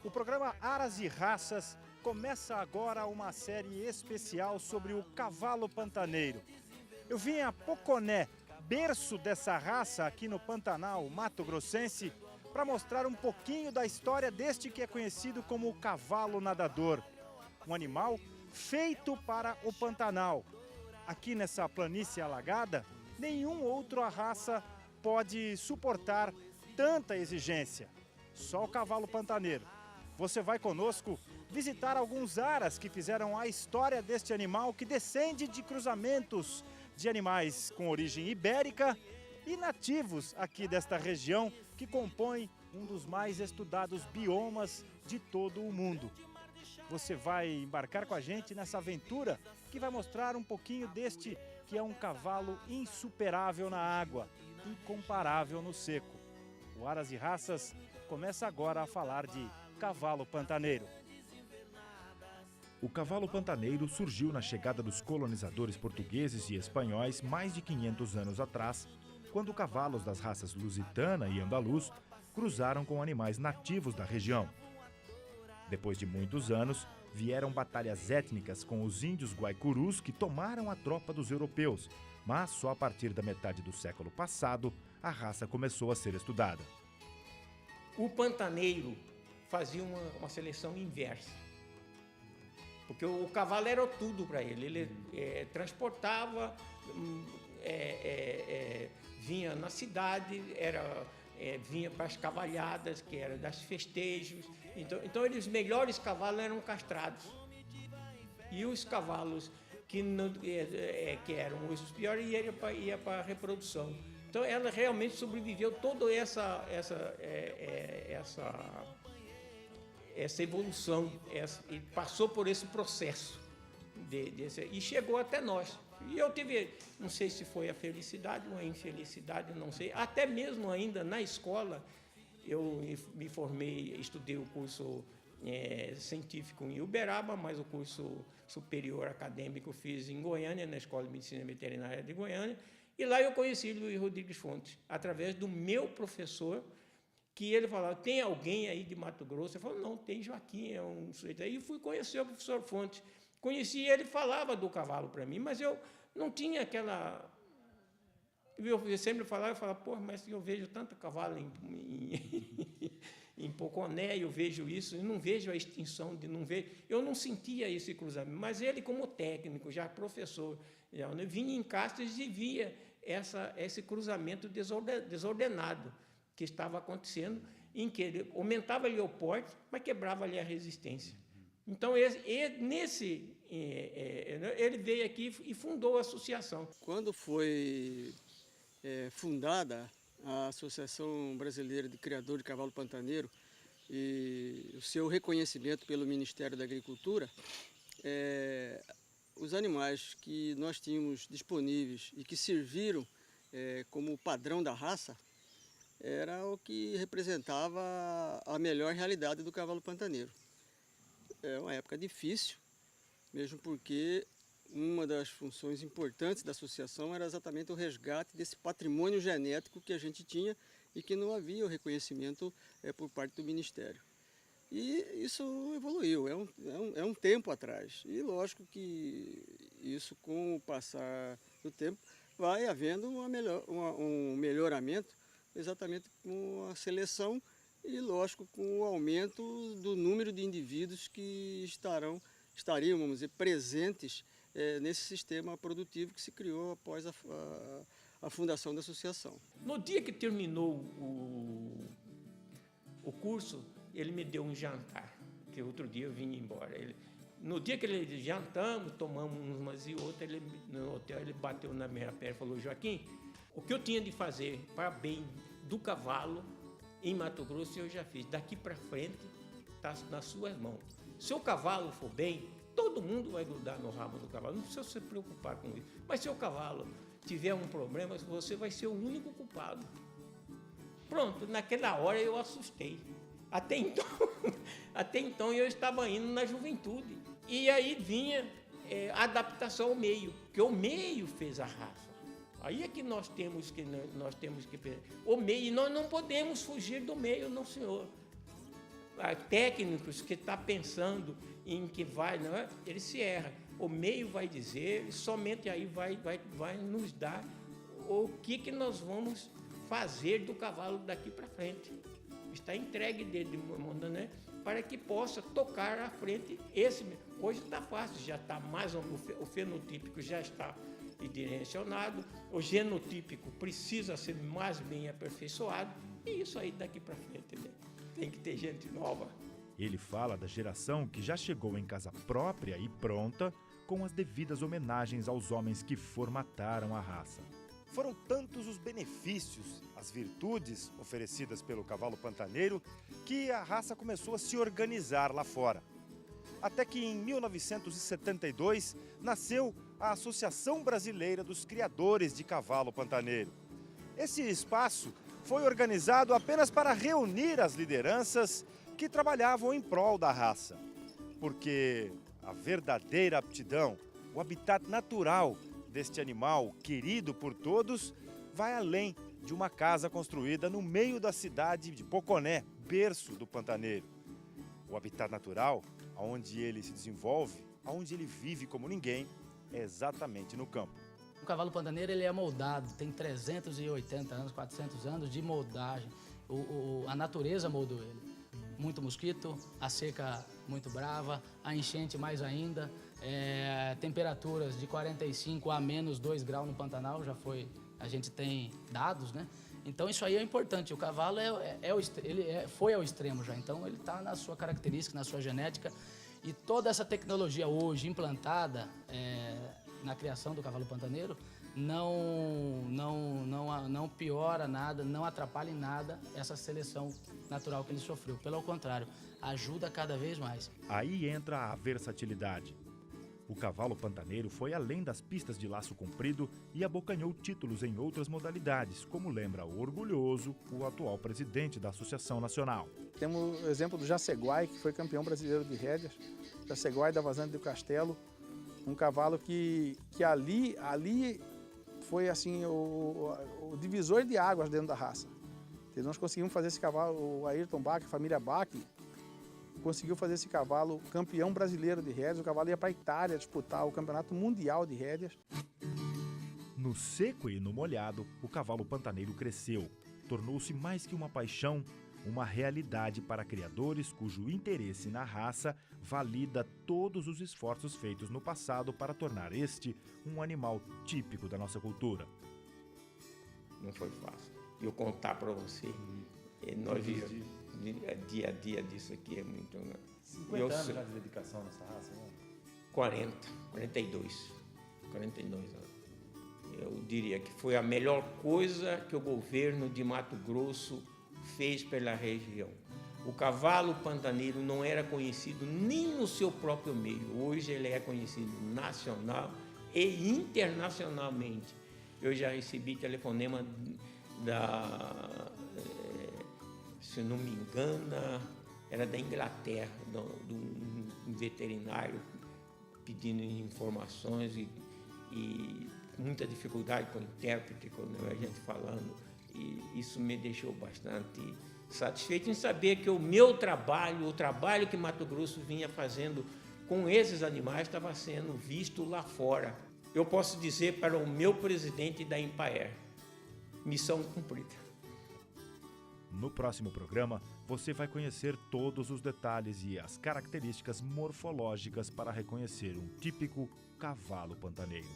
O programa Aras e Raças começa agora uma série especial sobre o cavalo pantaneiro. Eu vim a Poconé, berço dessa raça aqui no Pantanal Mato Grossense, para mostrar um pouquinho da história deste que é conhecido como o cavalo nadador. Um animal feito para o Pantanal. Aqui nessa planície alagada, nenhum outro raça pode suportar tanta exigência. Só o cavalo pantaneiro. Você vai conosco visitar alguns aras que fizeram a história deste animal que descende de cruzamentos de animais com origem ibérica e nativos aqui desta região que compõe um dos mais estudados biomas de todo o mundo. Você vai embarcar com a gente nessa aventura que vai mostrar um pouquinho deste que é um cavalo insuperável na água, incomparável no seco. O Aras e Raças começa agora a falar de cavalo pantaneiro. O cavalo pantaneiro surgiu na chegada dos colonizadores portugueses e espanhóis mais de 500 anos atrás, quando cavalos das raças lusitana e andaluz cruzaram com animais nativos da região. Depois de muitos anos, vieram batalhas étnicas com os índios guaicurus que tomaram a tropa dos europeus, mas só a partir da metade do século passado a raça começou a ser estudada. O pantaneiro fazia uma seleção inversa, porque o cavalo era tudo para ele. Ele transportava, vinha na cidade, vinha para as cavalhadas, que eram das festejos. Então os melhores cavalos eram castrados. E os cavalos que eram os piores ia para a reprodução. Então ela realmente sobreviveu toda essa evolução, e passou por esse processo e chegou até nós. E eu tive, não sei se foi a felicidade ou a infelicidade, não sei, até mesmo ainda na escola, eu me formei, estudei o curso científico em Uberaba, mas o curso superior acadêmico fiz em Goiânia, na Escola de Medicina Veterinária de Goiânia, e lá eu conheci Luiz Rodrigues Fontes, através do meu professor, que ele falava: tem alguém aí de Mato Grosso? Eu falei: não, tem Joaquim, é um sujeito aí. E fui conhecer o professor Fontes. Conheci ele, falava do cavalo para mim, mas eu não tinha aquela... Eu sempre falava, pô, mas eu vejo tanto cavalo em Poconé, eu vejo isso, eu não vejo a extinção, eu não sentia esse cruzamento. Mas ele, como técnico, já professor, vinha em Castres e via esse cruzamento desordenado que estava acontecendo, em que ele aumentava ali o porte, mas quebrava ali a resistência. Então, ele veio aqui e fundou a associação. Quando foi fundada a Associação Brasileira de Criadores de Cavalo Pantaneiro e o seu reconhecimento pelo Ministério da Agricultura, os animais que nós tínhamos disponíveis e que serviram como padrão da raça, era o que representava a melhor realidade do cavalo pantaneiro. É uma época difícil, mesmo porque uma das funções importantes da associação era exatamente o resgate desse patrimônio genético que a gente tinha e que não havia o reconhecimento por parte do Ministério. E isso evoluiu, é um tempo atrás. E lógico que isso, com o passar do tempo, vai havendo um melhoramento, exatamente com a seleção e, lógico, com o aumento do número de indivíduos que estariam, vamos dizer, presentes nesse sistema produtivo que se criou após a fundação da associação. No dia que terminou o curso, ele me deu um jantar, que outro dia eu vim embora. No dia que ele jantamos, tomamos umas e outras, no hotel ele bateu na minha perna e falou: Joaquim, o que eu tinha de fazer para bem do cavalo em Mato Grosso eu já fiz. Daqui para frente está nas suas mãos. Se o cavalo for bem, todo mundo vai grudar no rabo do cavalo. Não precisa se preocupar com isso. Mas se o cavalo tiver um problema, você vai ser o único culpado. Pronto, naquela hora eu assustei. Até então eu estava indo na juventude. E aí vinha a adaptação ao meio, que o meio fez a raça. Aí é que nós temos que o meio, e nós não podemos fugir do meio, não, senhor. técnicos que está pensando em que vai, não é? Ele se erra. O meio vai dizer, e somente aí vai nos dar o que nós vamos fazer do cavalo daqui para frente. Está entregue dele, né? Para que possa tocar à frente esse. Hoje está fácil, já está mais o fenotípico já está direcionado, o genotípico precisa ser mais bem aperfeiçoado, e isso aí daqui para frente, né? Tem que ter gente nova. Ele fala da geração que já chegou em casa própria e pronta, com as devidas homenagens aos homens que formataram a raça. Foram tantos os benefícios, as virtudes oferecidas pelo cavalo pantaneiro, que a raça começou a se organizar lá fora. Até que em 1972 nasceu a Associação Brasileira dos Criadores de Cavalo Pantaneiro. Esse espaço foi organizado apenas para reunir as lideranças que trabalhavam em prol da raça. Porque a verdadeira aptidão, o habitat natural deste animal querido por todos, vai além de uma casa construída no meio da cidade de Poconé, berço do pantaneiro. O habitat natural, onde ele se desenvolve, onde ele vive como ninguém, é exatamente no campo. O cavalo pantaneiro ele é moldado, tem 380 anos, 400 anos de moldagem. A natureza moldou ele. Muito mosquito, a seca muito brava, a enchente mais ainda, temperaturas de 45 a menos 2 graus no Pantanal, a gente tem dados, né? Então isso aí é importante, o cavalo foi ao extremo já, então ele está na sua característica, na sua genética, e toda essa tecnologia hoje implantada na criação do cavalo pantaneiro não piora nada, não atrapalha em nada essa seleção natural que ele sofreu. Pelo contrário, ajuda cada vez mais. Aí entra a versatilidade. O cavalo pantaneiro foi além das pistas de laço comprido e abocanhou títulos em outras modalidades, como lembra orgulhoso o atual presidente da Associação Nacional. Temos o exemplo do Jaceguai, que foi campeão brasileiro de rédeas, Jaceguai da Vazante do Castelo, um cavalo que ali foi assim o divisor de águas dentro da raça. E nós conseguimos fazer esse cavalo, o Ayrton Bach, a família Bach, conseguiu fazer esse cavalo campeão brasileiro de rédeas. O cavalo ia para a Itália disputar o campeonato mundial de rédeas. No seco e no molhado, o cavalo pantaneiro cresceu. Tornou-se mais que uma paixão, uma realidade para criadores cujo interesse na raça valida todos os esforços feitos no passado para tornar este um animal típico da nossa cultura. Não foi fácil. Eu contar para você, nós vivemos dia a dia disso aqui é muito... 50 anos já de dedicação nessa raça, né? 42 anos. Eu diria que foi a melhor coisa que o governo de Mato Grosso fez pela região. O cavalo pantaneiro não era conhecido nem no seu próprio meio. Hoje ele é conhecido nacional e internacionalmente. Eu já recebi telefonema se não me engano, era da Inglaterra, de um veterinário pedindo informações e muita dificuldade com o intérprete, com a gente falando. E isso me deixou bastante satisfeito em saber que o meu trabalho, o trabalho que Mato Grosso vinha fazendo com esses animais, estava sendo visto lá fora. Eu posso dizer para o meu presidente da Empaer, missão cumprida. No próximo programa, você vai conhecer todos os detalhes e as características morfológicas para reconhecer um típico cavalo pantaneiro.